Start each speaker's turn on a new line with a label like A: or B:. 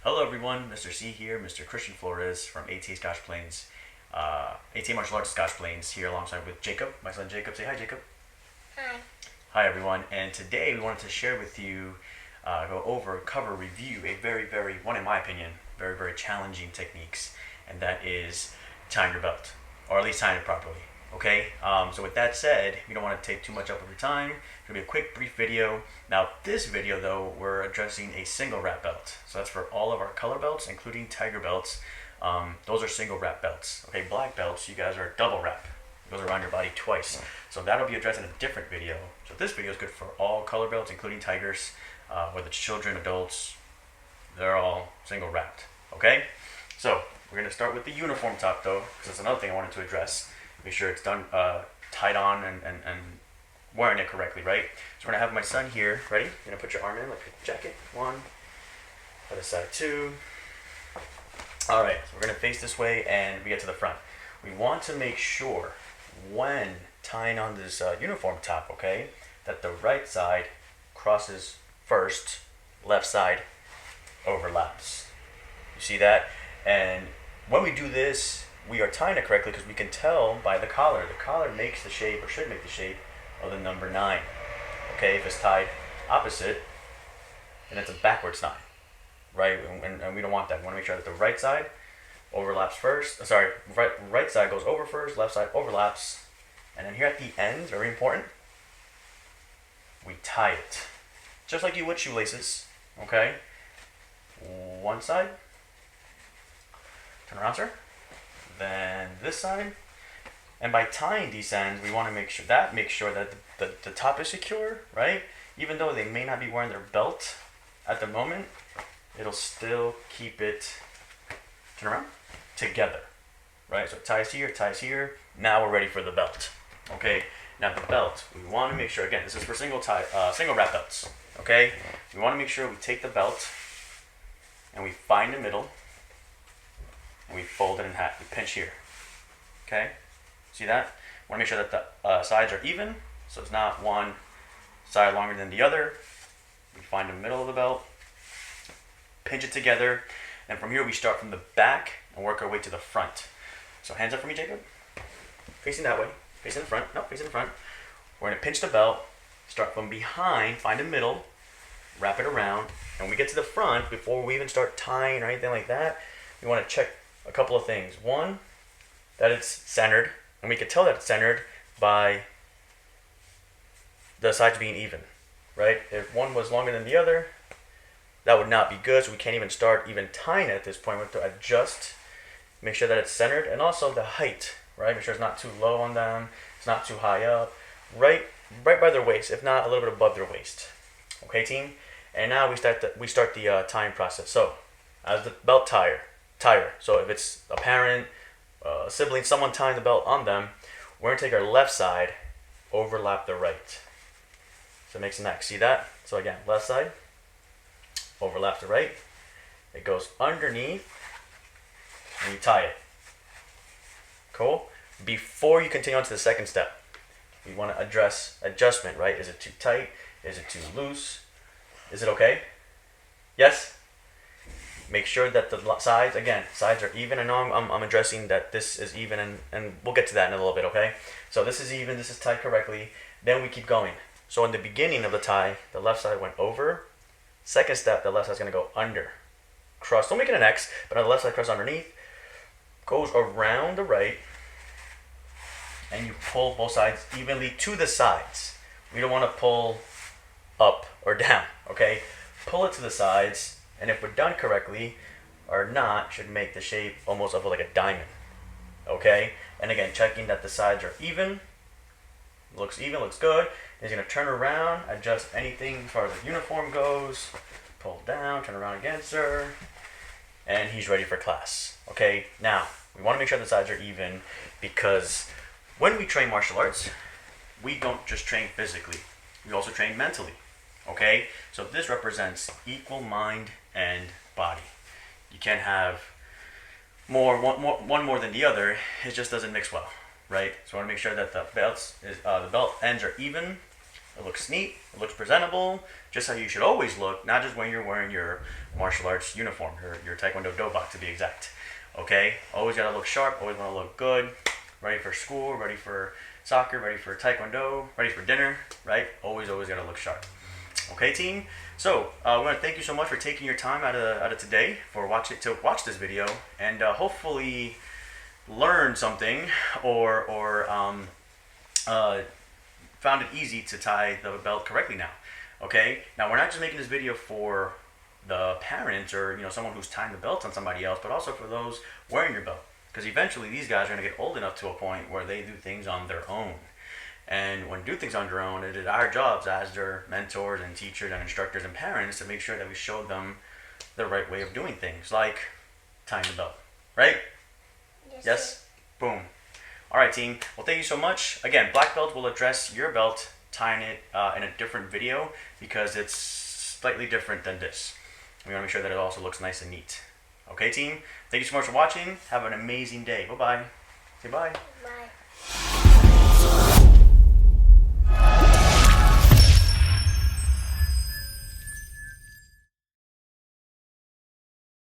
A: Hello everyone, Mr. C here, Mr. Christian Flores from AT Scotch Plains, AT Martial Arts Scotch Plains here alongside with Jacob, my son Jacob. Say hi, Jacob.
B: Hi.
A: Hi everyone, and today we wanted to share with you, cover, review a one in my opinion, very challenging techniques, and that is tying your belt, or at least tying it properly. Okay, so with that said, we don't want to take too much up of your time. It's going to be a quick, brief video. Now, this video, though, we're addressing a single wrap belt. So that's for all of our color belts, including tiger belts. Those are single wrap belts. Okay, black belts, you guys are double wrap. It goes around your body twice. So that'll be addressed in a different video. So this video is good for all color belts, including tigers, whether it's children, adults, they're all single wrapped. Okay, so we're going to start with the uniform top, though, because that's another thing I wanted to address. Make sure it's done, tied on and wearing it correctly, right? So we're gonna have my son here, ready? You're gonna put your arm in, like your jacket, one, other side two. All right, so we're gonna face this way and we get to the front. We want to make sure when tying on this uniform top, okay, that the right side crosses first, left side overlaps. You see that? And when we do this, we are tying it correctly because we can tell by the collar. The collar makes the shape, or should make the shape, of the number 9. Okay, if it's tied opposite, then it's a backwards 9, right? And we don't want that. We want to make sure that the right side overlaps first. Right side goes over first, left side overlaps. And then here at the end, very important, we tie it. Just like you would shoelaces, okay? One side, turn around, sir. Then this side, and by tying these ends, we want to make sure that the top is secure, right? Even though they may not be wearing their belt at the moment, it'll still keep it, turn around, together, right? So it ties here. Now we're ready for the belt. Okay, now the belt, we want to make sure, again, this is for single wrap belts, okay? We want to make sure we take the belt and we find the middle and we fold it in half. We pinch here, okay? See that? Want to make sure that the sides are even, so it's not one side longer than the other. We find the middle of the belt, pinch it together, and from here we start from the back and work our way to the front. So hands up for me, Jacob. Facing that way, facing the front. No, facing the front. We're going to pinch the belt, start from behind, find the middle, wrap it around, and when we get to the front, before we even start tying or anything like that, we want to check a couple of things. One, that it's centered. And we can tell that it's centered by the sides being even, right? If one was longer than the other, that would not be good. So we can't even start tying it at this point. We have to adjust, make sure that it's centered, and also the height, right? Make sure it's not too low on them, it's not too high up, right by their waist, if not a little bit above their waist. Okay, team. And now we start the tying process. So as the belt tire. So if it's a parent, sibling, someone tying the belt on them, we're going to take our left side, overlap the right. So it makes an X. See that? So again, left side, overlap the right. It goes underneath, and you tie it. Cool? Before you continue on to the second step, you want to address adjustment, right? Is it too tight? Is it too loose? Is it okay? Yes? Make sure that the sides are even. I know I'm addressing that this is even, and we'll get to that in a little bit, okay? So this is even, this is tied correctly. Then we keep going. So in the beginning of the tie, the left side went over. Second step, the left side's going to go under. Cross, don't make it an X, but on the left side, cross underneath. Goes around the right. And you pull both sides evenly to the sides. We don't want to pull up or down, okay? Pull it to the sides. And if we're done correctly or not, should make the shape almost of like a diamond. Okay? And again, checking that the sides are even. Looks even, looks good. He's going to turn around, adjust anything as far as the uniform goes. Pull down, turn around again, sir. And he's ready for class. Okay? Now, we want to make sure the sides are even because when we train martial arts, we don't just train physically. We also train mentally. Okay? So this represents equal mind and body. You can't have one more than the other. It just doesn't mix well, right? So I want to make sure that the belt ends are even, It looks neat, it looks presentable, just how you should always look, not just when you're wearing your martial arts uniform, your Taekwondo dobak to be exact. Okay? Always gotta look sharp, always wanna look good, ready for school, ready for soccer, ready for Taekwondo, ready for dinner, right? Always gotta look sharp. Okay, team? So, I want to thank you so much for taking your time out of today to watch this video, and hopefully learn something or found it easy to tie the belt correctly now. Okay? Now, we're not just making this video for the parents or someone who's tying the belt on somebody else, but also for those wearing your belt. Because eventually these guys are going to get old enough to a point where they do things on their own. And when do things on their own, it is our jobs as their mentors and teachers and instructors and parents to make sure that we show them the right way of doing things, like tying the belt. Right? Yes? Boom. All right, team. Well, thank you so much. Again, black belt will address your belt tying it in a different video because it's slightly different than this. We want to make sure that it also looks nice and neat. Okay, team? Thank you so much for watching. Have an amazing day. Bye-bye. Say bye.
B: Bye.